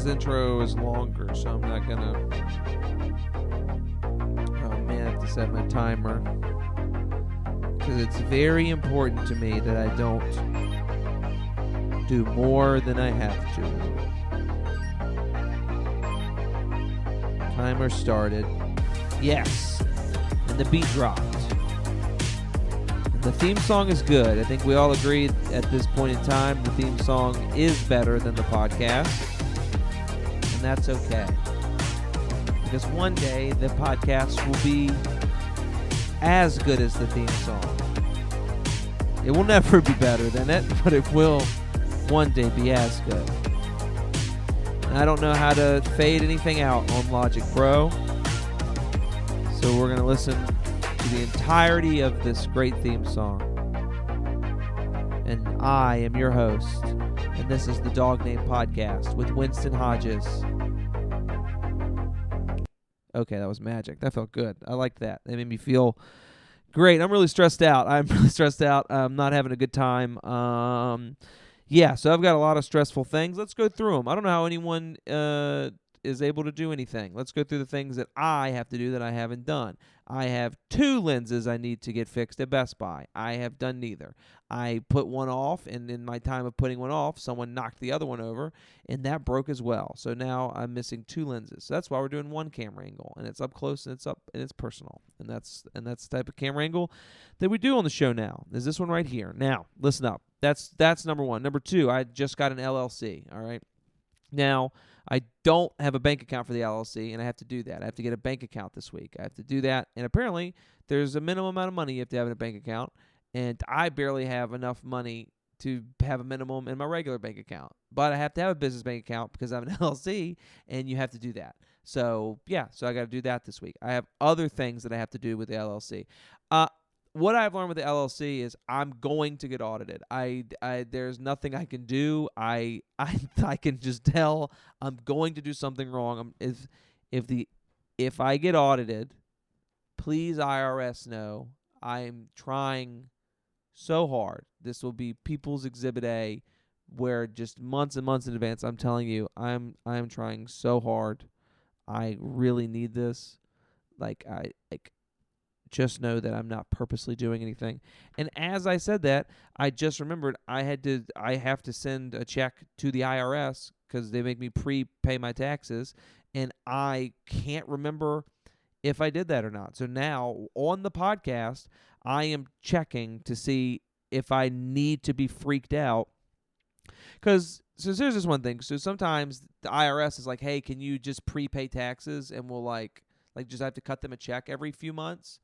This intro is longer, so I'm not gonna... Oh man, I have to set my timer. Because it's very important to me that I don't do more than I have to. Timer started. Yes. And the beat dropped. And the theme song is good. I think we all agree at this point in time the theme song is better than the podcast. And that's okay. Because one day the podcast will be as good as the theme song. It will never be better than it, but it will one day be as good. And I don't know how to fade anything out on Logic Pro, so we're going to listen to the entirety of this great theme song. And I am your host, and this is the Dog Name Podcast with Winston Hodges. Okay, that was magic. That felt good. I liked that. It made me feel great. I'm really stressed out. I'm not having a good time. Yeah, so I've got a lot of stressful things. Let's go through them. I don't know how anyone is able to do anything. Let's go through the things that I have to do that I haven't done. I have 2 lenses I need to get fixed at Best Buy. I have done neither. I put one off, and in my time of putting one off, someone knocked the other one over, and that broke as well. So now I'm missing 2 lenses. So that's why we're doing one camera angle, and it's up close, and it's personal, and that's the type of camera angle that we do on the show now. Is this one right here? Now, listen up. That's number 1. Number 2, I just got an LLC. All right. Now, I don't have a bank account for the LLC, and I have to do that. I have to get a bank account this week. I have to do that, and apparently there's a minimum amount of money you have to have in a bank account, and I barely have enough money to have a minimum in my regular bank account. But I have to have a business bank account because I have an LLC, and you have to do that. So, yeah, I got to do that this week. I have other things that I have to do with the LLC. What I've learned with the LLC is I'm going to get audited. There's nothing I can do. I can just tell I'm going to do something wrong. If I get audited, please IRS know I'm trying so hard. This will be People's Exhibit A, where just months and months in advance I'm telling you I'm trying so hard. I really need this. Just know that I'm not purposely doing anything. And as I said that, I just remembered I have to send a check to the IRS because they make me prepay my taxes, and I can't remember if I did that or not. So now on the podcast, I am checking to see if I need to be freaked out. Because so here's this one thing. So sometimes the IRS is like, hey, can you just prepay taxes? And we'll like just have to cut them a check every few months.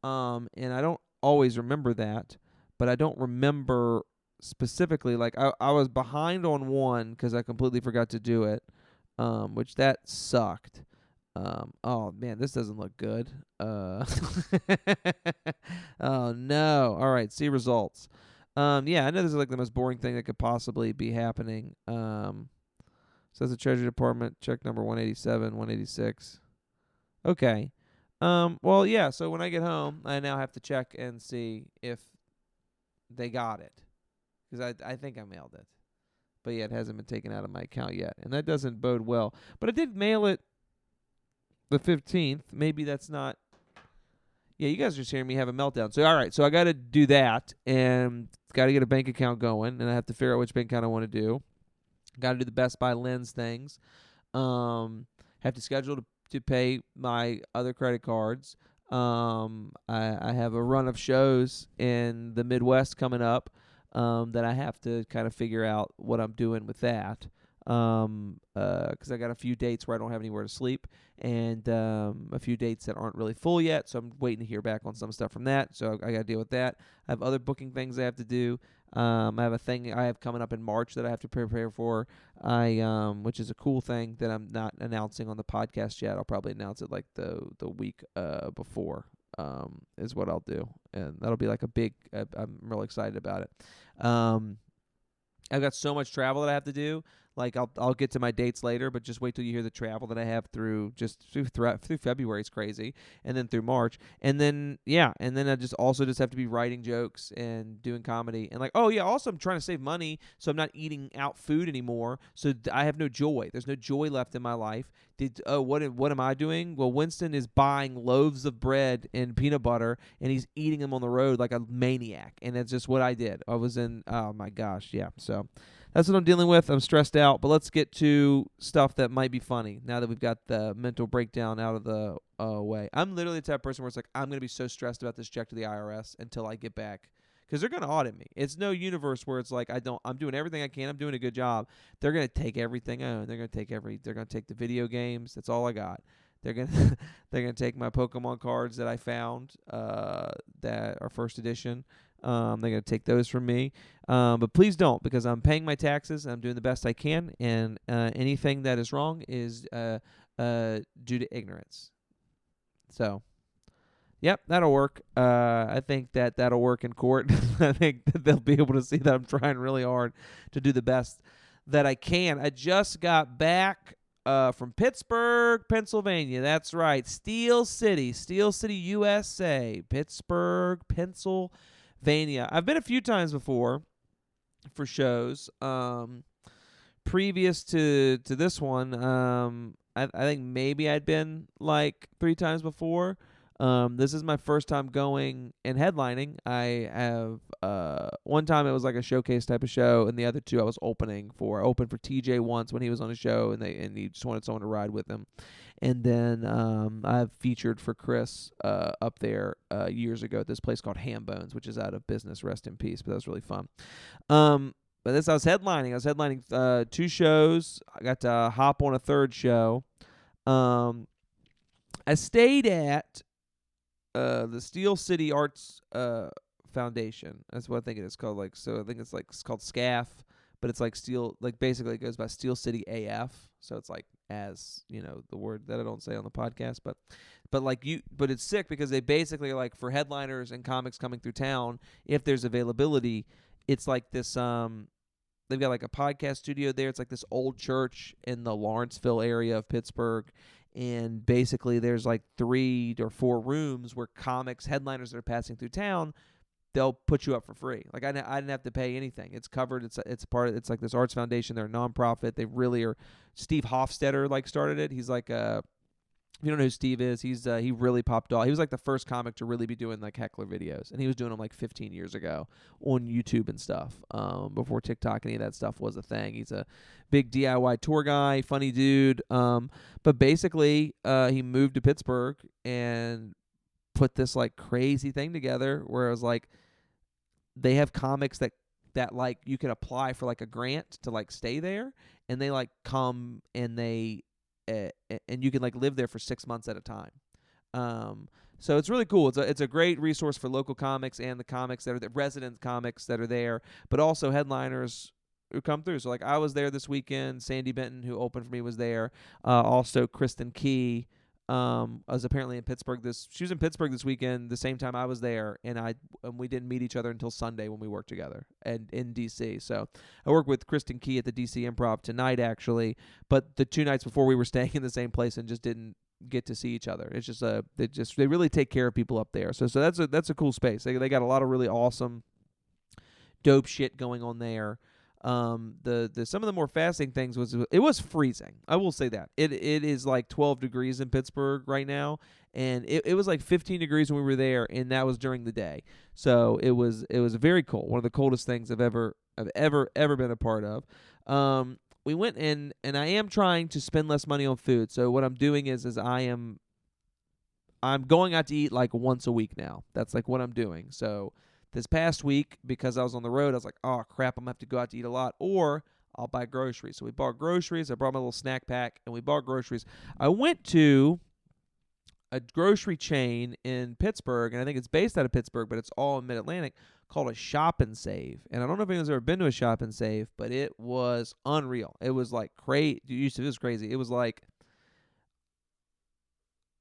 And I don't always remember that, but I don't remember specifically. Like I was behind on one because I completely forgot to do it, which that sucked. Oh man, this doesn't look good. Oh no. All right, see results. Yeah, I know this is like the most boring thing that could possibly be happening. Says the Treasury Department, check number 187, 186. Okay. Well, yeah, so when I get home, I now have to check and see if they got it. Because I think I mailed it. But yeah, it hasn't been taken out of my account yet. And that doesn't bode well. But I did mail it the 15th. Maybe that's not... Yeah, you guys are just hearing me have a meltdown. So, all right, so I got to do that. And got to get a bank account going. And I have to figure out which bank account I want to do. Got to do the Best Buy lens things. Have to schedule to pay my other credit cards. I have a run of shows in the Midwest coming up that I have to kind of figure out what I'm doing with that. Because I got a few dates where I don't have anywhere to sleep, and a few dates that aren't really full yet, so I'm waiting to hear back on some stuff from that, so I got to deal with that. I have other booking things I have to do. I have a thing I have coming up in March that I have to prepare for, which is a cool thing that I'm not announcing on the podcast yet. I'll probably announce it like the week before is what I'll do, and that'll be like a big. I'm really excited about it. I've got so much travel that I have to do. Like I'll get to my dates later, but just wait till you hear the travel that I have through February. It's crazy, and then through March, and then I just have to be writing jokes and doing comedy, and like also I'm trying to save money, so I'm not eating out food anymore. So I have no joy. There's no joy left in my life. What am I doing? Well, Winston is buying loaves of bread and peanut butter, and he's eating them on the road like a maniac, and that's just what I did. I was in. Oh my gosh, yeah. So that's what I'm dealing with. I'm stressed out, but let's get to stuff that might be funny now that we've got the mental breakdown out of the way. I'm literally the type of person where it's like, I'm going to be so stressed about this check to the IRS until I get back, because they're going to audit me. It's no universe where it's like I'm doing everything I can. I'm doing a good job. They're going to take everything I own. They're going to take the video games. That's all I got. They're gonna take my Pokemon cards that I found that are first edition. They're going to take those from me. But please don't, because I'm paying my taxes and I'm doing the best I can, and anything that is wrong is due to ignorance. So, yep, that'll work. I think that'll work in court. I think that they'll be able to see that I'm trying really hard to do the best that I can. I just got back from Pittsburgh, Pennsylvania. That's right, Steel City, USA, Pittsburgh, Pennsylvania. I've been a few times before for shows. Previous to this one, I think maybe I'd been like 3 times before. This is my first time going and headlining. I have one time it was like a showcase type of show, and the other 2 I was opened for TJ once when he was on a show, and he just wanted someone to ride with him. And then I've featured for Chris up there years ago at this place called Ham Bones, which is out of business. Rest in peace. But that was really fun. But I was headlining 2 shows. I got to hop on a 3rd show. I stayed at the Steel City Arts Foundation. That's what I think it is called. I think it's called SCAF, but it's like steel. Like basically, it goes by Steel City AF. So it's like, as you know, the word that I don't say on the podcast, but it's sick because they basically are like, for headliners and comics coming through town, if there's availability, it's like this. They've got like a podcast studio there. It's like this old church in the Lawrenceville area of Pittsburgh. And basically there's like 3 or 4 rooms where comics, headliners that are passing through town, they'll put you up for free. Like I didn't have to pay anything. It's covered. It's like this arts foundation. They're a nonprofit. They really are. Steve Hofstetter started it. He's like if you don't know who Steve is, he really popped off. He was like the first comic to really be doing like heckler videos, and he was doing them like 15 years ago on YouTube and stuff, before TikTok, any of that stuff was a thing. He's a big DIY tour guy, funny dude. But basically, he moved to Pittsburgh and put this like crazy thing together where it was like they have comics that like you can apply for like a grant to like stay there, and they like come and they. And you can like live there for 6 months at a time. So it's really cool. It's a great resource for local comics and the comics that are the resident comics that are there, but also headliners who come through. So like I was there this weekend. Sandy Benton, who opened for me, was there. Also Kristen Key was apparently in Pittsburgh. She was in Pittsburgh this weekend, the same time I was there, and we didn't meet each other until Sunday when we worked together and in DC. So I work with Kristen Key at the DC Improv tonight, actually, but the 2 nights before we were staying in the same place and just didn't get to see each other. It's just they really take care of people up there. So that's a cool space. They got a lot of really awesome, dope shit going on there. The some of the more fascinating things was freezing. I will say that it is like 12 degrees in Pittsburgh right now, and it was like 15 degrees when we were there, and that was during the day. So it was very cold. One of the coldest things I've ever been a part of. We went in, and I am trying to spend less money on food. So what I'm doing is I'm going out to eat like once a week now. That's like what I'm doing. So this past week, because I was on the road, I was like, oh, crap, I'm going to have to go out to eat a lot, or I'll buy groceries. So we bought groceries. I brought my little snack pack, and we bought groceries. I went to a grocery chain in Pittsburgh, and I think it's based out of Pittsburgh, but it's all in Mid-Atlantic, called a Shop and Save. And I don't know if anyone's ever been to a Shop and Save, but it was unreal. It was like crazy. It was crazy. It was like,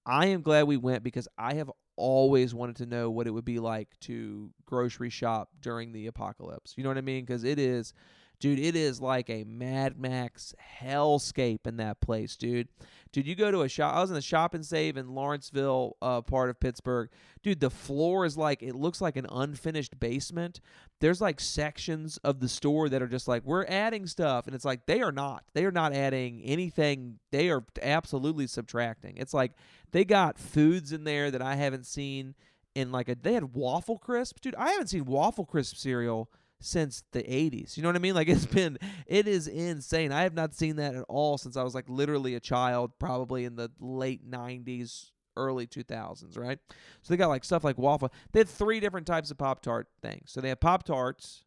I am glad we went because I have always wanted to know what it would be like to grocery shop during the apocalypse. You know what I mean? Because it is Dude, it is like a Mad Max hellscape in that place, dude. Dude, you go to a shop. I was in the Shop and Save in Lawrenceville, part of Pittsburgh. Dude, the floor is like, it looks like an unfinished basement. There's like sections of the store that are just like, we're adding stuff. And it's like, they are not. They are not adding anything. They are absolutely subtracting. It's like they got foods in there that I haven't seen in like they had Waffle Crisp. Dude, I haven't seen Waffle Crisp cereal since the 80s. You know what I mean? Like it is insane. I have not seen that at all since I was like literally a child, probably in the late 90s, early 2000s, right? So they got like stuff like waffle. They had 3 different types of Pop-Tart things. So they had Pop-Tarts,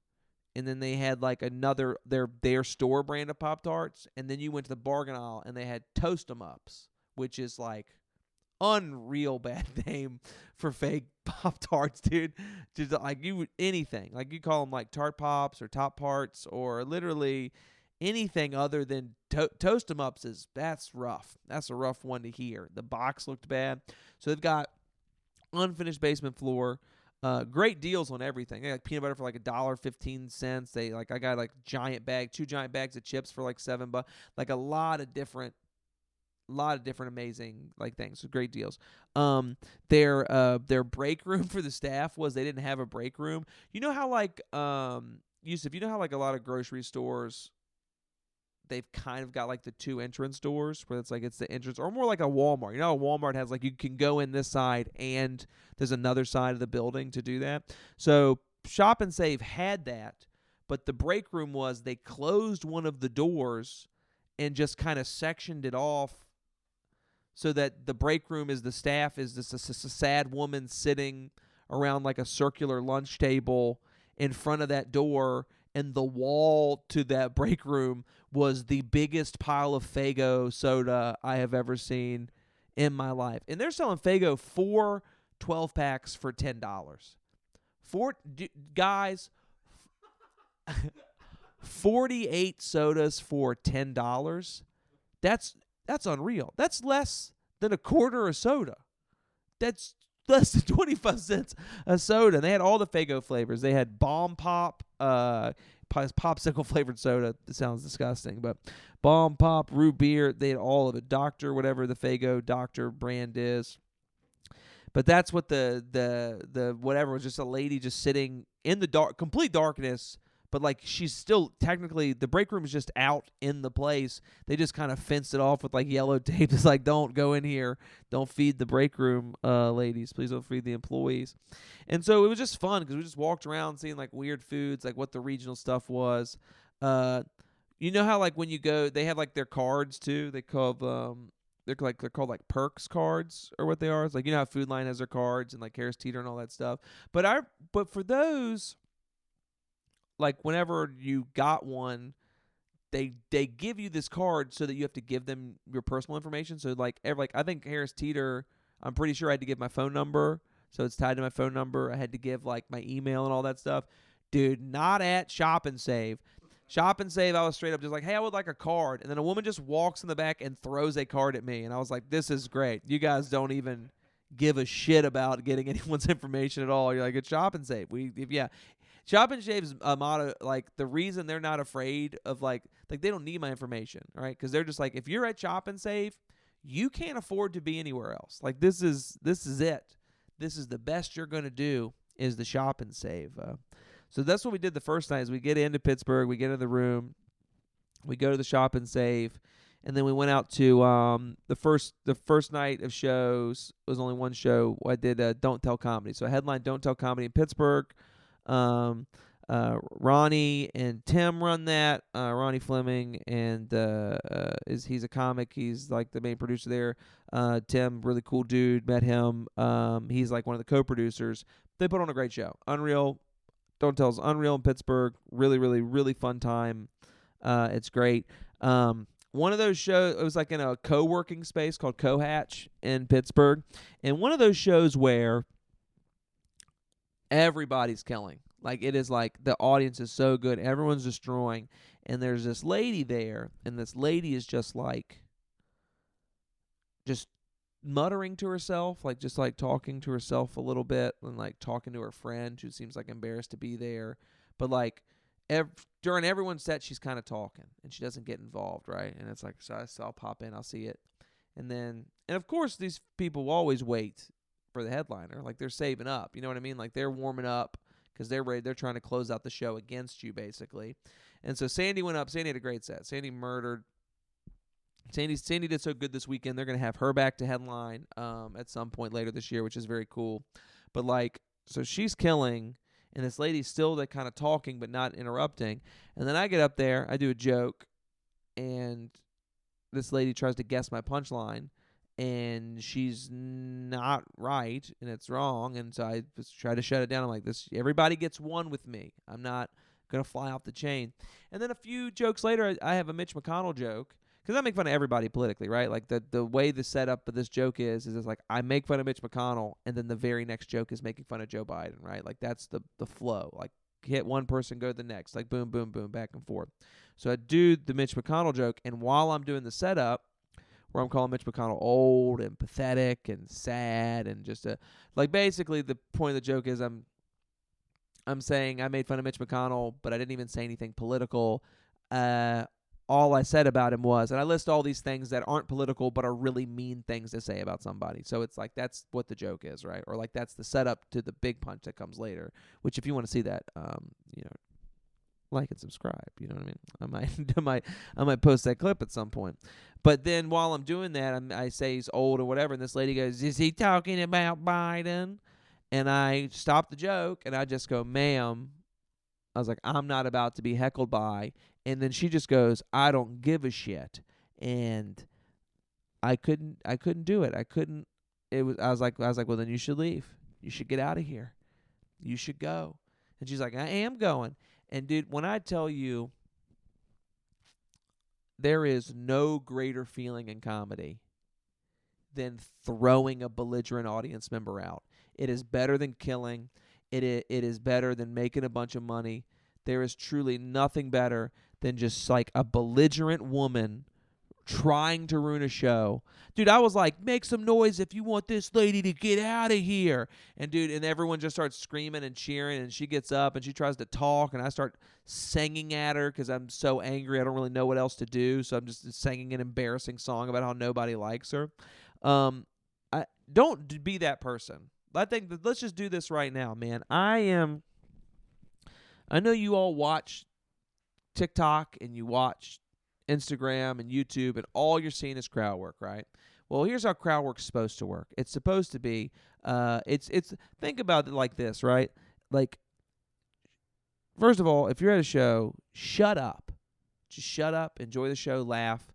and then they had like another, their store brand of Pop-Tarts, and then you went to the bargain aisle and they had Toast-em-Ups, which is like unreal bad name for fake Pop-Tarts, dude. Just like anything. Like you call them like Tart Pops or Top Parts or literally anything other than Toast-em-Ups that's rough. That's a rough one to hear. The box looked bad. So they've got unfinished basement floor. Great deals on everything. They got like peanut butter for like $1.15. They like I got like two giant bags of chips for like $7. Like a lot of different amazing like things. So great deals. Their break room for the staff was they didn't have a break room. You know how like Yusuf, you know how like a lot of grocery stores, they've kind of got like the 2 entrance doors where it's the entrance, or more like a Walmart. You know, a Walmart has like you can go in this side and there's another side of the building to do that. So Shop and Save had that, but the break room was they closed one of the doors and just kind of sectioned it off so that the break room is the staff is just a sad woman sitting around like a circular lunch table in front of that door, and the wall to that break room was the biggest pile of Faygo soda I have ever seen in my life. And they're selling Faygo 4 12-packs for $10. Guys, 48 sodas for $10. That's unreal. That's less than a quarter of soda. That's less than 25 cents a soda. And they had all the Faygo flavors. They had Bomb Pop, popsicle flavored soda. It sounds disgusting, but Bomb Pop, root beer. They had all of it. Dr. whatever the Faygo Dr. brand is. But that's what the whatever was, just a lady just sitting in the dark, complete darkness. But like she's still technically, the break room is just out in the place. They just kind of fenced it off with like yellow tape. It's like, don't go in here. Don't feed the break room ladies. Please don't feed the employees. And so it was just fun because we just walked around seeing like weird foods, like what the regional stuff was. You know how like when you go, they have like their cards too. They call they're called like perks cards or what they are. It's like, you know how Food Line has their cards and like Harris Teeter and all that stuff. But for those, like whenever you got one, they give you this card so that you have to give them your personal information. So like I think Harris Teeter, I'm pretty sure I had to give my phone number, so it's tied to my phone number. I had to give like my email and all that stuff. Dude, not at Shop and Save. Shop and Save, I was straight up just like, hey, I would like a card. And then a woman just walks in the back and throws a card at me. And I was like, this is great. You guys don't even give a shit about getting anyone's information at all. You're like, it's Shop and Save. Shop and Save's motto, like the reason they're not afraid of like they don't need my information, all right? Because they're just like, if you're at Shop and Save, you can't afford to be anywhere else. Like this is it. This is the best you're gonna do is the Shop and Save. So that's what we did the first night. Is we get into Pittsburgh, we get into the room, we go to the Shop and Save, and then we went out to the first night of shows was only one show. I did Don't Tell Comedy, so I headlined Don't Tell Comedy in Pittsburgh. Ronnie and Tim run that. Ronnie Fleming, and he's a comic. He's like the main producer there. Tim, really cool dude. Met him. He's like one of the co-producers. They put on a great show. Unreal. Don't Tell's Unreal in Pittsburgh. Really, really, really fun time. It's great. One of those shows, it was like in a co-working space called Cohatch in Pittsburgh, and one of those shows where everybody's killing. Like it is like the audience is so good. Everyone's destroying. And there's this lady there, and this lady is just muttering to herself, like just like talking to herself a little bit and like talking to her friend who seems like embarrassed to be there. But like during everyone's set, she's kind of talking, and she doesn't get involved, right? And it's like, so I'll pop in, I'll see it. And of course, these people will always wait for the headliner. Like, they're saving up. You know what I mean? Like, they're warming up because they're ready. They're trying to close out the show against you, basically. And so Sandy went up. Sandy had a great set. Sandy murdered. Sandy did so good this weekend. They're going to have her back to headline at some point later this year, which is very cool. But, like, so she's killing, and this lady's still like kind of talking but not interrupting. And then I get up there, I do a joke, and this lady tries to guess my punchline, and she's not right, and it's wrong. And so I just try to shut it down. I'm like, this, everybody gets one with me. I'm not going to fly off the chain. And then a few jokes later, I have a Mitch McConnell joke. Because I make fun of everybody politically, right? Like, the way the setup of this joke is it's like I make fun of Mitch McConnell, and then the very next joke is making fun of Joe Biden, right? Like, that's the flow. Like, hit one person, go to the next. Like, boom, boom, boom, back and forth. So I do the Mitch McConnell joke, and while I'm doing the setup, where I'm calling Mitch McConnell old and pathetic and sad and just like, basically the point of the joke is I'm saying I made fun of Mitch McConnell, but I didn't even say anything political. All I said about him was, and I list all these things that aren't political but are really mean things to say about somebody. So it's like, that's what the joke is, right? Or like, that's the setup to the big punch that comes later, which if you want to see that, like and subscribe, you know what I mean? I might post that clip at some point. But then while I'm doing that, I say he's old or whatever, and this lady goes, "Is he talking about Biden?" And I stop the joke, and I just go, "Ma'am," I was like, "I'm not about to be heckled by." And then she just goes, "I don't give a shit." And I couldn't do it. I was like, well, then you should leave. You should get out of here. You should go. And she's like, "I am going." And dude, when I tell you, there is no greater feeling in comedy than throwing a belligerent audience member out. It is better than killing. It is better than making a bunch of money. There is truly nothing better than just like a belligerent woman trying to ruin a show. Dude, I was like, "Make some noise if you want this lady to get out of here." And dude, and everyone just starts screaming and cheering, and she gets up and she tries to talk, and I start singing at her because I'm so angry. I don't really know what else to do, so I'm just singing an embarrassing song about how nobody likes her. I don't be that person. I think that let's just do this right now, man. I know you all watch TikTok and you watch Instagram and YouTube, and all you're seeing is crowd work, right? Well, here's how crowd work's supposed to work. It's supposed to be, it's think about it like this, right? Like, first of all, if you're at a show, shut up. Just shut up, enjoy the show, laugh,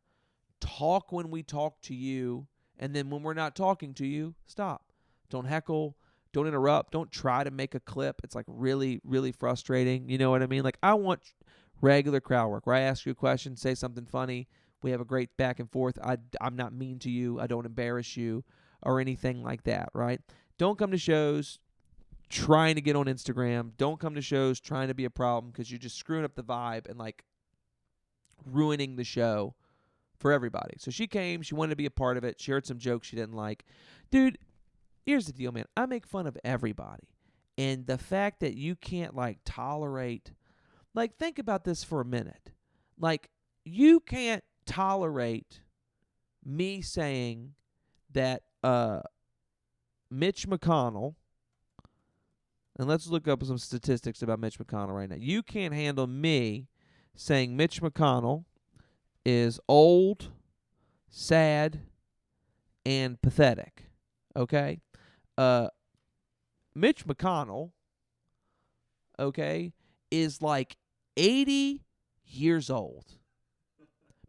talk when we talk to you, and then when we're not talking to you, stop. Don't heckle. Don't interrupt. Don't try to make a clip. It's like really, really frustrating. You know what I mean? Like, I want regular crowd work where I ask you a question, say something funny. We have a great back and forth. I'm not mean to you. I don't embarrass you or anything like that, right? Don't come to shows trying to get on Instagram. Don't come to shows trying to be a problem because you're just screwing up the vibe and like ruining the show for everybody. So she came. She wanted to be a part of it. She heard some jokes she didn't like. Dude, here's the deal, man. I make fun of everybody. And the fact that you can't like tolerate, like, think about this for a minute. Like, you can't tolerate me saying that Mitch McConnell, and let's look up some statistics about Mitch McConnell right now. You can't handle me saying Mitch McConnell is old, sad, and pathetic. Okay? Mitch McConnell, okay, is like 80 years old.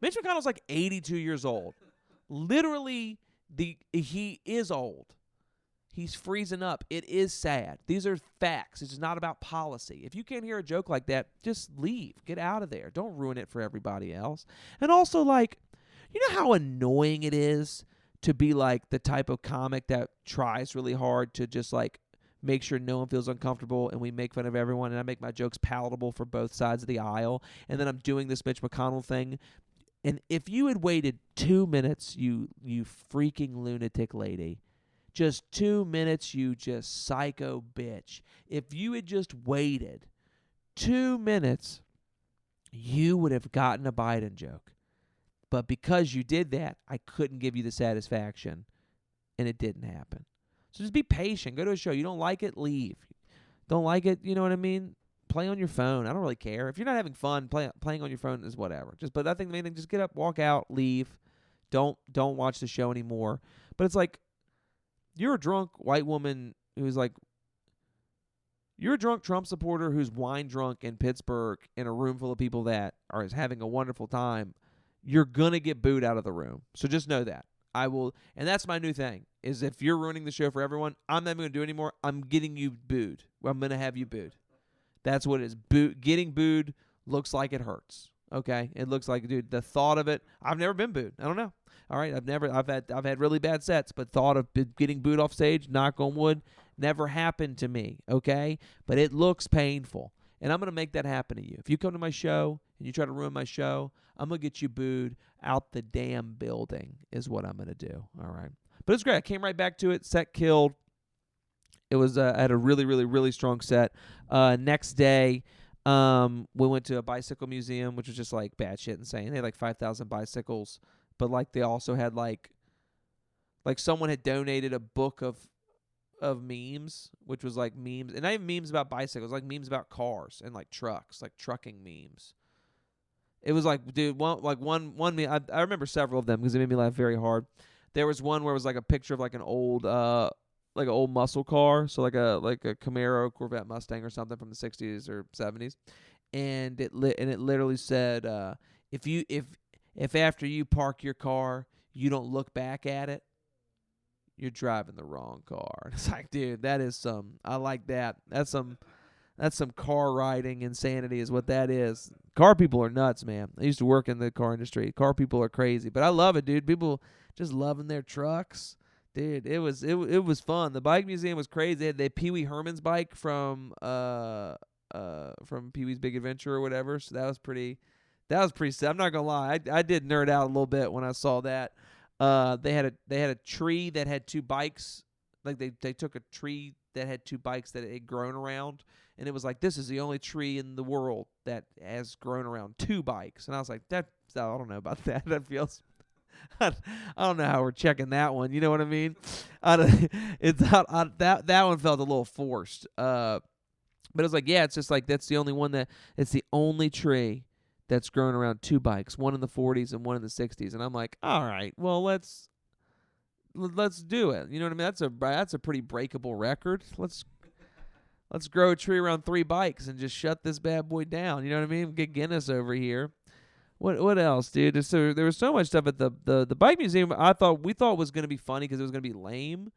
Mitch McConnell's like 82 years old. Literally, he is old. He's freezing up. It is sad. These are facts. It's not about policy. If you can't hear a joke like that, just leave. Get out of there. Don't ruin it for everybody else. And also, like, you know how annoying it is to be like the type of comic that tries really hard to just like make sure no one feels uncomfortable, and we make fun of everyone, and I make my jokes palatable for both sides of the aisle, and then I'm doing this Mitch McConnell thing. And if you had waited 2 minutes, you freaking lunatic lady, just 2 minutes, you just psycho bitch. If you had just waited 2 minutes, you would have gotten a Biden joke. But because you did that, I couldn't give you the satisfaction, and it didn't happen. So just be patient. Go to a show. You don't like it, leave. Don't like it, you know what I mean? Play on your phone. I don't really care. If you're not having fun, playing on your phone is whatever. But I think the main thing, just get up, walk out, leave. Don't watch the show anymore. But it's like, you're a drunk white woman who's like, you're a drunk Trump supporter who's wine drunk in Pittsburgh in a room full of people that are having a wonderful time. You're going to get booed out of the room. So just know that. I will, and that's my new thing, is if you're ruining the show for everyone, I'm not going to do it anymore. I'm getting you booed. I'm going to have you booed. That's what it is. Getting booed looks like it hurts. Okay? It looks like, dude, the thought of it, I've never been booed. I don't know. All right? I've had really bad sets, but thought of getting booed off stage, knock on wood, never happened to me. Okay? But it looks painful. And I'm going to make that happen to you. If you come to my show and you try to ruin my show, I'm going to get you booed out the damn building is what I'm going to do. All right. But it's great. I came right back to it. Set killed. It was I had a really, really, really strong set. Next day, we went to a bicycle museum, which was just like bad shit insane. They had like 5,000 bicycles. But like they also had like someone had donated a book of memes, which was like memes, and not even memes about bicycles, like memes about cars and like trucks, like trucking memes. It was like, dude, one meme. I remember several of them because it made me laugh very hard. There was one where it was like a picture of like an old muscle car, so like a Camaro, Corvette, Mustang or something from the 60s or 70s, and it literally said, if after you park your car you don't look back at it, you're driving the wrong car. And it's like, dude, that is I like that. That's some car riding insanity is what that is. Car people are nuts, man. I used to work in the car industry. Car people are crazy, but I love it, dude. People just loving their trucks. Dude, it was fun. The bike museum was crazy. They had Pee Wee Herman's bike from Pee Wee's Big Adventure or whatever. So that was pretty sick. I'm not gonna lie. I did nerd out a little bit when I saw that. They had a tree that had two bikes. Like they took a tree that had two bikes that had grown around, and it was like, this is the only tree in the world that has grown around two bikes. And I was like, I don't know about that. That feels, I don't know how we're checking that one. You know what I mean? That one felt a little forced. But it was like, yeah, it's just like it's the only tree that's grown around two bikes, one in the 40s and one in the 60s. And I'm like, all right, well, let's do it. You know what I mean? That's a pretty breakable record. Let's grow a tree around three bikes and just shut this bad boy down. You know what I mean? Get Guinness over here. What else, dude? There was so much stuff at the bike museum. We thought was going to be funny because it was going to be lame.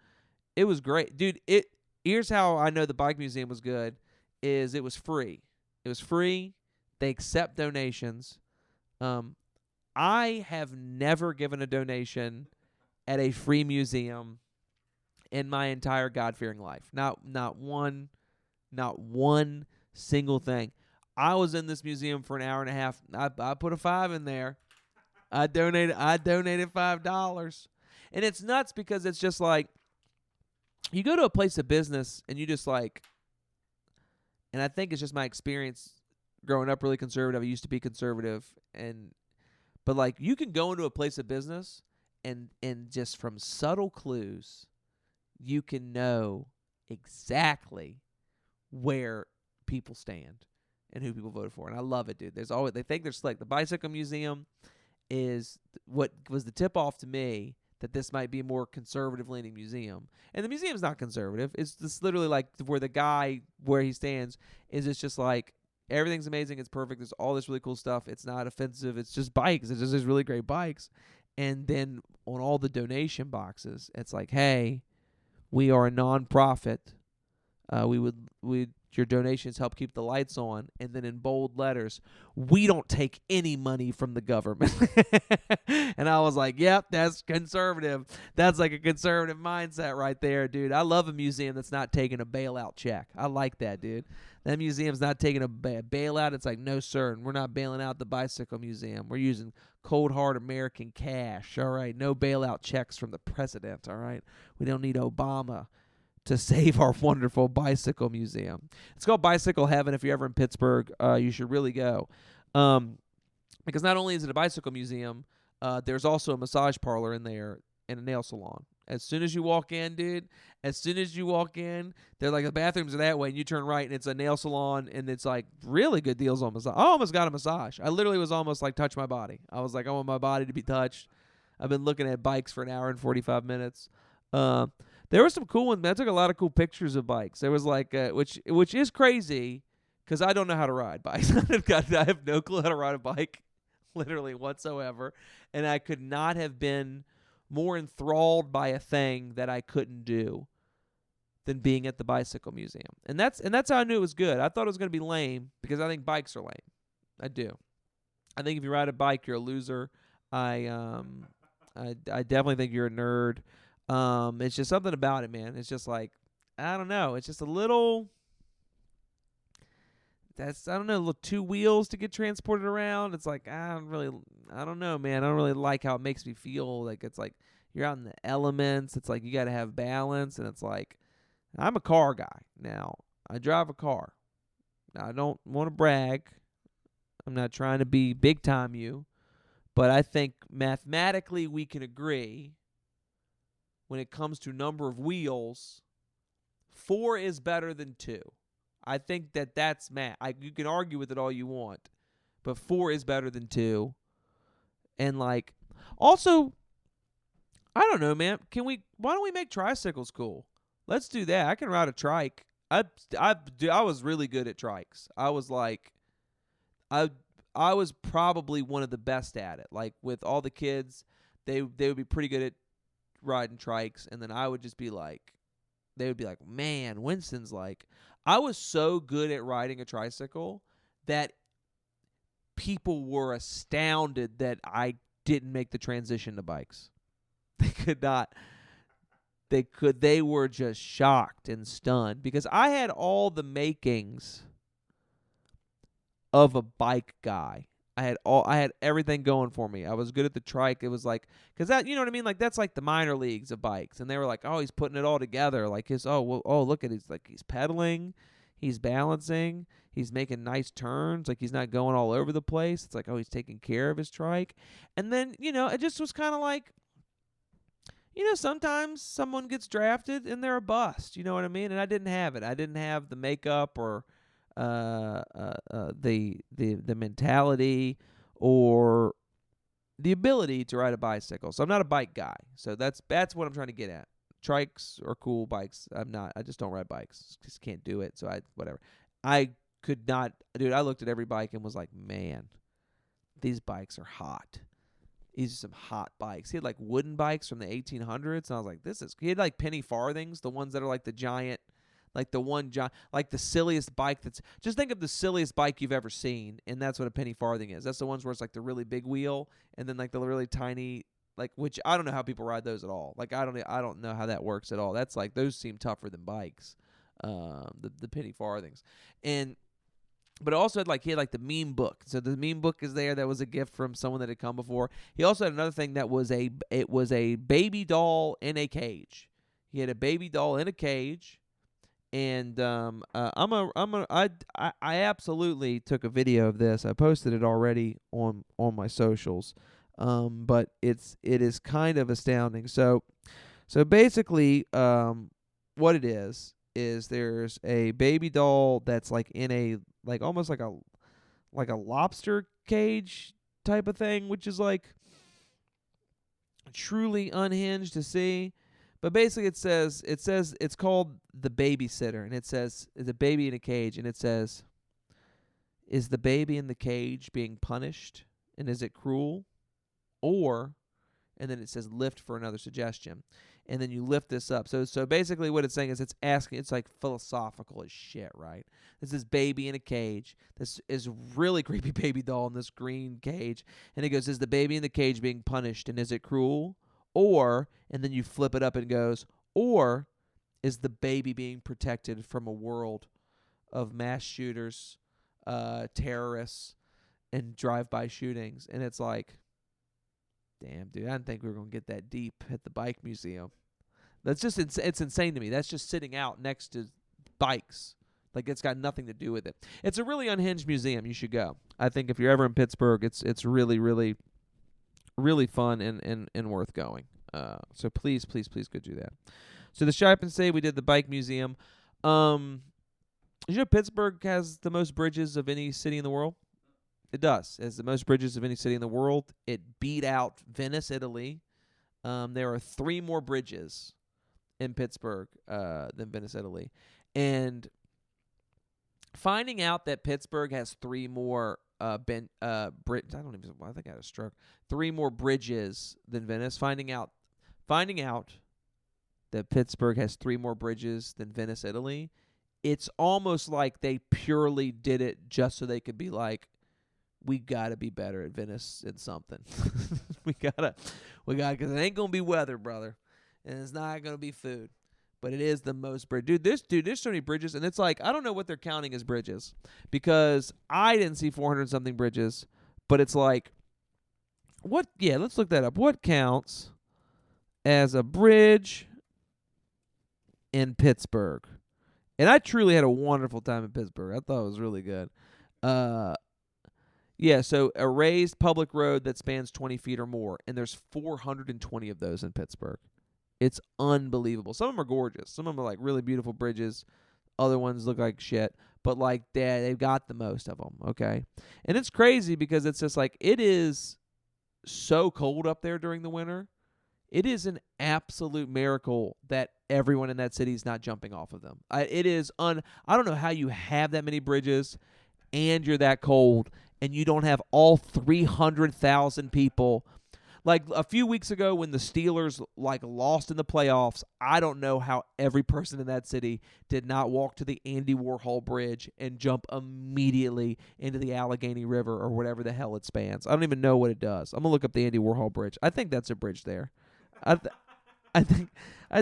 It was great, dude. Here's how I know the bike museum was good: is it was free. It was free. They accept donations. I have never given a donation at a free museum in my entire God-fearing life. Not one single thing. I was in this museum for an hour and a half. I put a $5 in there. I donated $5. And it's nuts because it's just like, you go to a place of business and you just like, and I think it's just my experience growing up really conservative. I used to be conservative, but like, you can go into a place of business and just from subtle clues, you can know exactly where people stand and who people voted for. And I love it, dude. They think they're slick. The Bicycle Museum is what was the tip off to me that this might be a more conservative leaning museum. And the museum's not conservative. It's just literally like where the guy, where he stands, is it's just like, everything's amazing. It's perfect. There's all this really cool stuff. It's not offensive. It's just bikes. It's just these really great bikes. And then on all the donation boxes, it's like, hey, we are a nonprofit. Your donations help keep the lights on. And then in bold letters, we don't take any money from the government. And I was like, yep, that's conservative. That's like a conservative mindset right there, dude. I love a museum that's not taking a bailout check. I like that, dude. That museum's not taking a bailout. It's like, no, sir, and we're not bailing out the Bicycle Museum. We're using cold, hard American cash, all right? No bailout checks from the president, all right? We don't need Obama to save our wonderful Bicycle Museum. It's called Bicycle Heaven. If you're ever in Pittsburgh, you should really go. Because not only is it a bicycle museum, there's also a massage parlor in there and a nail salon. As soon as you walk in, dude, they're like, the bathrooms are that way, and you turn right, and it's a nail salon, and it's like really good deals on massage. I almost got a massage. I literally was almost like, touch my body. I was like, I want my body to be touched. I've been looking at bikes for an hour and 45 minutes. There were some cool ones, man. I took a lot of cool pictures of bikes. There was like, which is crazy, because I don't know how to ride bikes. I have no clue how to ride a bike, literally whatsoever, and I could not have been more enthralled by a thing that I couldn't do than being at the bicycle museum. And that's how I knew it was good. I thought it was going to be lame because I think bikes are lame. I do. I think if you ride a bike, you're a loser. I definitely think you're a nerd. It's just something about it, man. It's just like, I don't know. It's just a little. I don't know, little two wheels to get transported around. It's like, I don't know, man. I don't really like how it makes me feel. Like, it's like you're out in the elements. It's like you got to have balance. And it's like, I'm a car guy now. I drive a car. Now, I don't want to brag. I'm not trying to be big time you. But I think mathematically we can agree when it comes to number of wheels, 4 is better than 2. I think that's math. You can argue with it all you want, but 4 is better than 2. And like, also, I don't know, man. Why don't we make tricycles cool? Let's do that. I can ride a trike. I was really good at trikes. I was like, I was probably one of the best at it. Like with all the kids, they would be pretty good at riding trikes, and then I would just be like, they would be like, man, Winston's like. I was so good at riding a tricycle that people were astounded that I didn't make the transition to bikes. They could not. They were just shocked and stunned because I had all the makings of a bike guy. I had everything going for me. I was good at the trike. It was like, because that, you know what I mean? Like, that's like the minor leagues of bikes. And they were like, oh, he's putting it all together. Like look at he's pedaling, he's balancing, he's making nice turns. Like, he's not going all over the place. It's like, oh, he's taking care of his trike. And then, it just was kind of like, sometimes someone gets drafted and they're a bust. You know what I mean? And I didn't have it. I didn't have the makeup or the mentality or the ability to ride a bicycle. So I'm not a bike guy. So that's what I'm trying to get at. Trikes are cool, bikes I'm not. I just don't ride bikes. Just can't do it. So whatever. I could not, dude. I looked at every bike and was like, man, these bikes are hot. These are some hot bikes. He had like wooden bikes from the 1800s, and I was like, he had like penny farthings, the ones that are like the giant. Like like the silliest bike just think of the silliest bike you've ever seen, and that's what a penny farthing is. That's the ones where it's like the really big wheel and then like the really tiny, like, which I don't know how people ride those at all. Like, I don't know how that works at all. That's like, those seem tougher than bikes, the penny farthings. But also he had like the meme book. So the meme book is there. That was a gift from someone that had come before. He also had another thing that was a baby doll in a cage. He had a baby doll in a cage. And I absolutely took a video of this. I posted it already on my socials, but it is kind of astounding. So basically, what it is there's a baby doll that's like in a like almost like a lobster cage type of thing, which is like truly unhinged to see. But basically it says it's called The Babysitter, and it says it's a baby in a cage, and it says, is the baby in the cage being punished, and is it cruel? Or, and then it says lift for another suggestion. And then you lift this up. So basically what it's saying is it's like philosophical as shit, right? This is baby in a cage. This is really creepy baby doll in this green cage. And it goes, is the baby in the cage being punished, and is it cruel? Or, and then you flip it up and it goes, or is the baby being protected from a world of mass shooters, terrorists, and drive-by shootings? And it's like, damn, dude, I didn't think we were going to get that deep at the bike museum. That's just, it's insane to me. That's just sitting out next to bikes. Like, it's got nothing to do with it. It's a really unhinged museum. You should go. I think if you're ever in Pittsburgh, it's really, really, really fun and worth going. So please go do that. So the Shop and Say, we did the bike museum. You know Pittsburgh has the most bridges of any city in the world? It does. It has the most bridges of any city in the world. It beat out Venice, Italy. There are 3 more bridges in Pittsburgh than Venice, Italy. And finding out that Pittsburgh has 3 more I think I had a stroke. 3 more bridges than Venice. Finding out that Pittsburgh has 3 more bridges than Venice, Italy. It's almost like they purely did it just so they could be like, we gotta be better at Venice at something. we gotta, because it ain't gonna be weather, brother, and it's not gonna be food, but it is the most bridge. There's so many bridges, and it's like I don't know what they're counting as bridges because I didn't see 400 something bridges, but it's like, what? Yeah, let's look that up. What counts as a bridge in Pittsburgh? And I truly had a wonderful time in Pittsburgh. I thought it was really good. Yeah, so a raised public road that spans 20 feet or more, and there's 420 of those in Pittsburgh. It's unbelievable. Some of them are gorgeous. Some of them are like really beautiful bridges. Other ones look like shit. But like they've got the most of them, okay? And it's crazy because it's just like it is so cold up there during the winter. It is an absolute miracle that everyone in that city is not jumping off of them. I don't know how you have that many bridges and you're that cold and you don't have all 300,000 people. Like a few weeks ago when the Steelers like lost in the playoffs, I don't know how every person in that city did not walk to the Andy Warhol Bridge and jump immediately into the Allegheny River or whatever the hell it spans. I don't even know what it does. I'm going to look up the Andy Warhol Bridge. I think that's a bridge there. I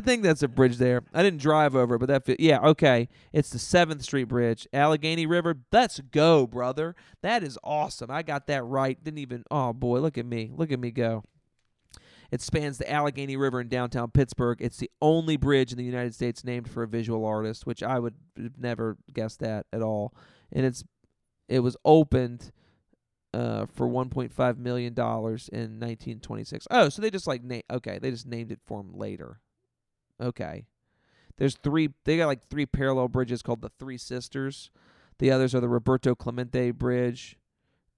think that's a bridge there. I didn't drive over it, but yeah, okay. It's the 7th Street Bridge. Allegheny River. Let's go, brother. That is awesome. I got that right. Oh boy, look at me. Look at me go. It spans the Allegheny River in downtown Pittsburgh. It's the only bridge in the United States named for a visual artist, which I would have never guessed that at all. And it was opened for $1.5 million in 1926. Oh, so they just they just named it for him later. Okay. They got like 3 parallel bridges called the Three Sisters. The others are the Roberto Clemente Bridge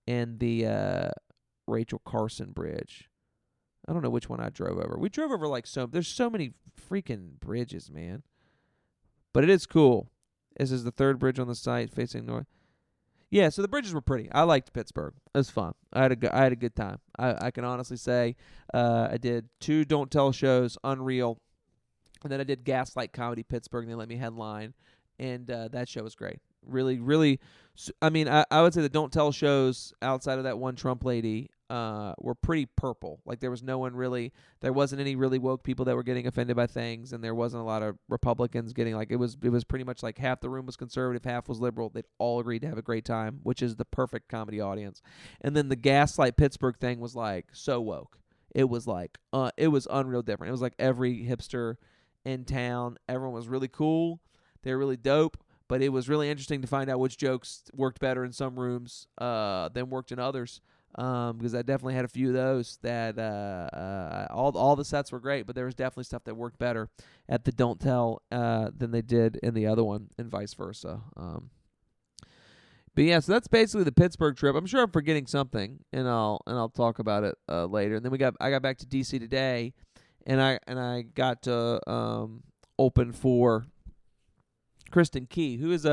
and the Rachel Carson Bridge. I don't know which one I drove over. We drove over there's so many freaking bridges, man. But it is cool. This is the 3rd bridge on the site facing north. Yeah, so the bridges were pretty. I liked Pittsburgh. It was fun. I had a good time. I can honestly say I did 2 Don't Tell shows, Unreal, and then I did Gaslight Comedy Pittsburgh, and they let me headline, and that show was great. Really, really, I mean, I would say the Don't Tell shows outside of that one Trump lady were pretty purple. Like there wasn't any really woke people that were getting offended by things, and there wasn't a lot of Republicans getting it was pretty much like half the room was conservative, half was liberal. They'd all agreed to have a great time, which is the perfect comedy audience. And then the Gaslight Pittsburgh thing was like so woke. It was like it was unreal different. It was like every hipster in town. Everyone was really cool. They were really dope. But it was really interesting to find out which jokes worked better in some rooms than worked in others. Because I definitely had a few of those that all the sets were great, but there was definitely stuff that worked better at the Don't Tell than they did in the other one, and vice versa. But yeah, so that's basically the Pittsburgh trip. I'm sure I'm forgetting something, and I'll talk about it later. And then I got back to DC today, and I got to open for Kristen Key, who is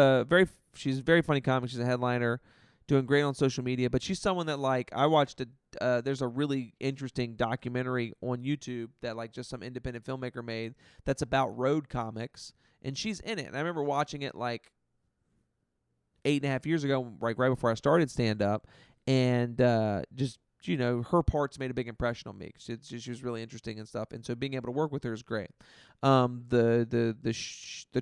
she's a very funny comic. She's a headliner, doing great on social media. But she's someone that I watched there's a really interesting documentary on YouTube that just some independent filmmaker made that's about road comics, and she's in it. And I remember watching it 8.5 years ago, right before I started stand up, and just her parts made a big impression on me. She was really interesting and stuff, and so being able to work with her is great. The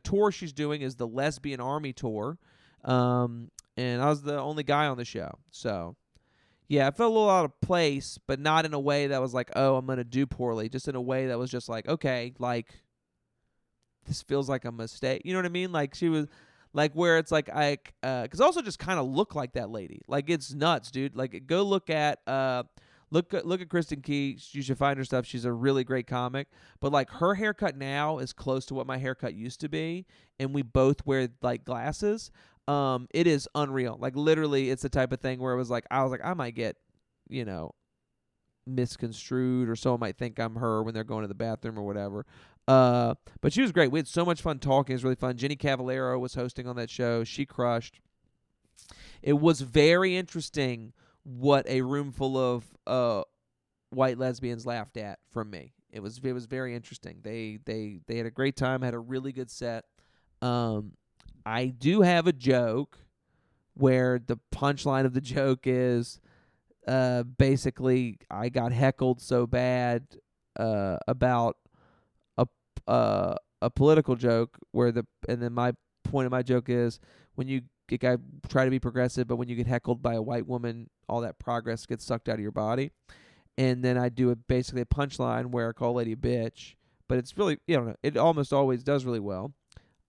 tour she's doing is the Lesbian Army tour, and I was the only guy on the show. So yeah, I felt a little out of place, but not in a way that was like, oh, I'm gonna do poorly. Just in a way that was just like, okay, this feels like a mistake. You know what I mean? She was Like where it's like cuz also just kind of look like that lady. Like it's nuts, dude. Like go look at look at Kristen Key. You should find her stuff. She's a really great comic. But like her haircut now is close to what my haircut used to be, and we both wear like glasses. It is unreal. Like literally, it's the type of thing where it was like I was like I might get, you know, misconstrued or someone might think I'm her when they're going to the bathroom or whatever. But she was great. We had so much fun talking. It was really fun. Jenny Cavallero was hosting on that show. She crushed. It was very interesting what a room full of white lesbians laughed at from me. It was very interesting. They had a great time. Had a really good set. I do have a joke where the punchline of the joke is basically I got heckled so bad about a political joke and then my point of my joke is when you I try to be progressive, but when you get heckled by a white woman, all that progress gets sucked out of your body. And then I do basically a punchline where I call a lady a bitch, but it's really, you know, it almost always does really well.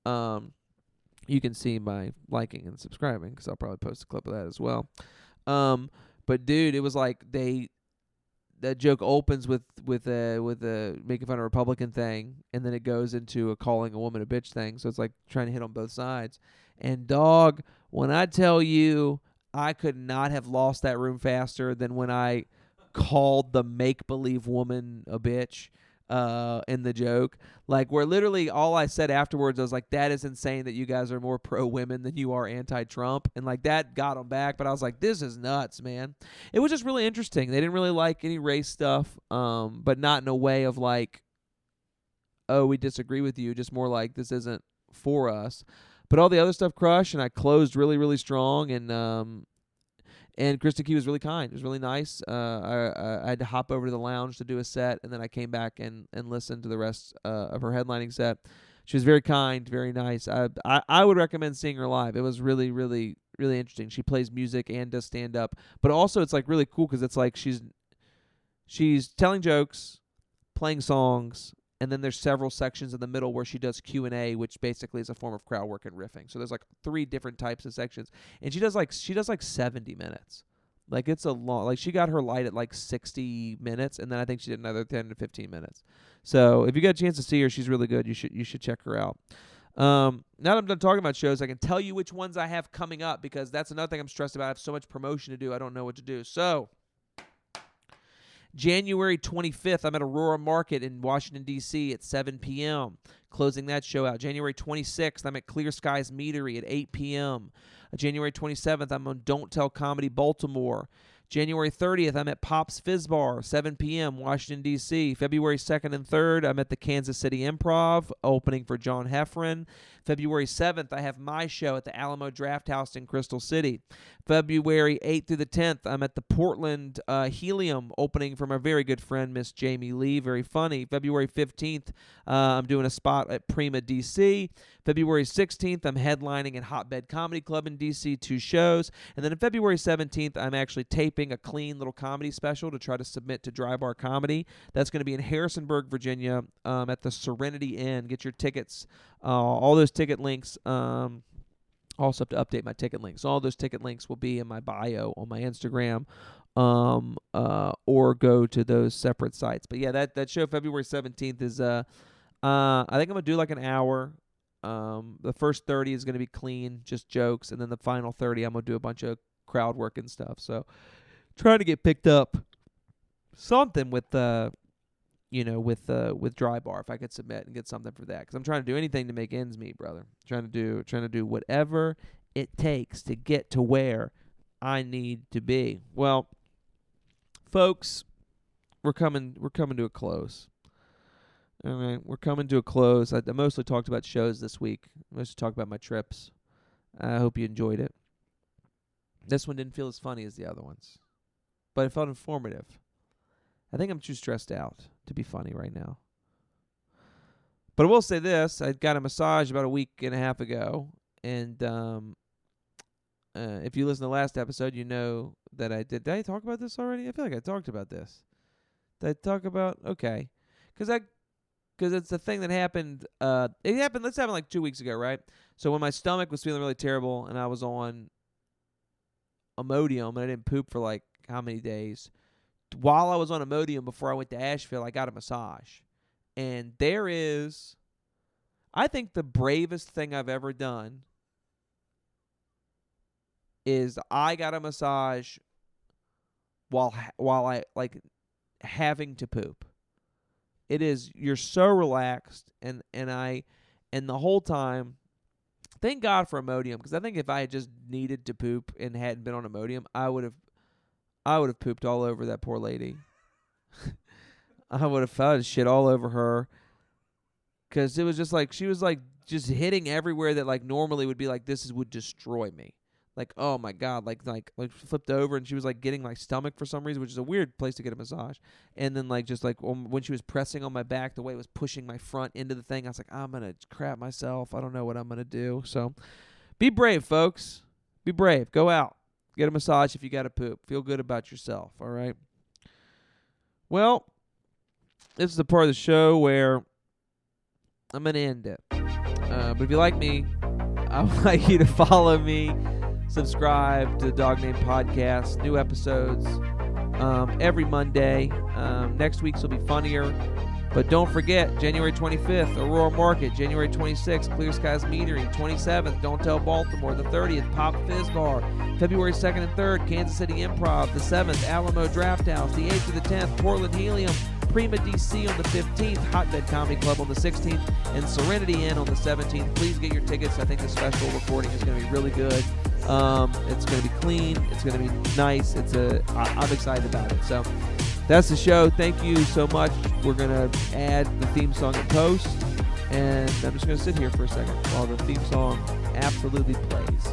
You can see my liking and subscribing because I'll probably post a clip of that as well. But dude, it was like that joke opens with a making fun of a Republican thing, and then it goes into a calling a woman a bitch thing. So it's like trying to hit on both sides. And dog, when I tell you I could not have lost that room faster than when I called the make-believe woman a bitch in the joke. Like where literally all I said afterwards, I was like, that is insane that you guys are more pro-women than you are anti-Trump. And like that got them back. But I was like, this is nuts, man. It was just really interesting. They didn't really like any race stuff, but not in a way of like, oh, we disagree with you. Just more like this isn't for us. But all the other stuff crushed, and I closed really, really strong. And Kristen Key was really kind. It was really nice. I had to hop over to the lounge to do a set, and then I came back and listened to the rest of her headlining set. She was very kind, very nice. I would recommend seeing her live. It was really, really, really interesting. She plays music and does stand-up. But also it's like really cool because it's like she's telling jokes, playing songs, and then there's several sections in the middle where she does Q&A, which basically is a form of crowd work and riffing. So there's like 3 different types of sections, and she does like 70 minutes. Like it's a long. Like she got her light at like 60 minutes, and then I think she did another 10 to 15 minutes. So if you get a chance to see her, she's really good. You should check her out. Now that I'm done talking about shows, I can tell you which ones I have coming up because that's another thing I'm stressed about. I have so much promotion to do, I don't know what to do. So January 25th, I'm at Aurora Market in Washington, D.C. at 7 p.m., closing that show out. January 26th, I'm at Clear Skies Meadery at 8 p.m. January 27th, I'm on Don't Tell Comedy Baltimore. January 30th, I'm at Pop's Fizz Bar, 7 p.m., Washington, D.C. February 2nd and 3rd, I'm at the Kansas City Improv, opening for John Heffron. February 7th, I have my show at the Alamo Draft House in Crystal City. February 8th through the 10th, I'm at the Portland Helium, opening for my very good friend, Miss Jamie Lee. Very funny. February 15th, I'm doing a spot at Prima, D.C. February 16th, I'm headlining at Hotbed Comedy Club in D.C., 2 shows. And then on February 17th, I'm actually taping a clean little comedy special to try to submit to Dry Bar Comedy. That's going to be in Harrisonburg, Virginia, at the Serenity Inn. Get your tickets. All those ticket links. Also have to update my ticket links. All those ticket links will be in my bio on my Instagram, or go to those separate sites. But yeah, that show February 17th is I think I'm gonna do like an hour. The first 30 is gonna be clean, just jokes, and then the final 30 I'm gonna do a bunch of crowd work and stuff. So trying to get picked up something with with Dry Bar if I could submit and get something for that, because I'm trying to do anything to make ends meet, brother. Trying to do whatever it takes to get to where I need to be. Well, folks, we're coming to a close. All right, we're coming to a close. I mostly talked about shows this week. I mostly talked about my trips. I hope you enjoyed it. This one didn't feel as funny as the other ones, but it felt informative. I think I'm too stressed out to be funny right now. But I will say this. I got a massage about a week and a half ago, and if you listen to the last episode, you know that I did. Did I talk about this already? I feel like I talked about this. Did I talk about? Okay. Because it's a thing that happened. This happened like 2 weeks ago, right? So when my stomach was feeling really terrible and I was on Imodium and I didn't poop for like how many days, while I was on Imodium before I went to Asheville, I got a massage. And there is, I think the bravest thing I've ever done is I got a massage while I like having to poop. It is, you're so relaxed, and the whole time, thank God for Imodium, because I think if I had just needed to poop and hadn't been on Imodium, I would have pooped all over that poor lady. I would have shit all over her, because it was just like she was like just hitting everywhere that like normally would be like this would destroy me. Like, oh my God, like flipped over, and she was like getting my stomach for some reason, which is a weird place to get a massage. And then like just like when she was pressing on my back, the way it was pushing my front into the thing, I was like, I'm gonna crap myself. I don't know what I'm gonna do. So, be brave, folks. Be brave. Go out, get a massage if you got to poop. Feel good about yourself. All right. Well, this is the part of the show where I'm gonna end it. But if you like me, I would like you to follow me. Subscribe to the Dog Name Podcast. New episodes every Monday. Next week's will be funnier. But don't forget, January 25th, Aurora Market. January 26th, Clear Skies Metering. 27th, Don't Tell Baltimore. The 30th, Pop Fizz Bar. February 2nd and 3rd, Kansas City Improv. The 7th, Alamo Draft House. The 8th to the 10th, Portland Helium. Prima DC on the 15th, Hotbed Comedy Club on the 16th, and Serenity Inn on the 17th. Please get your tickets. I think the special recording is going to be really good. It's going to be clean. It's going to be nice. I'm excited about it. So that's the show. Thank you so much. We're going to add the theme song in post, and I'm just going to sit here for a second while the theme song absolutely plays.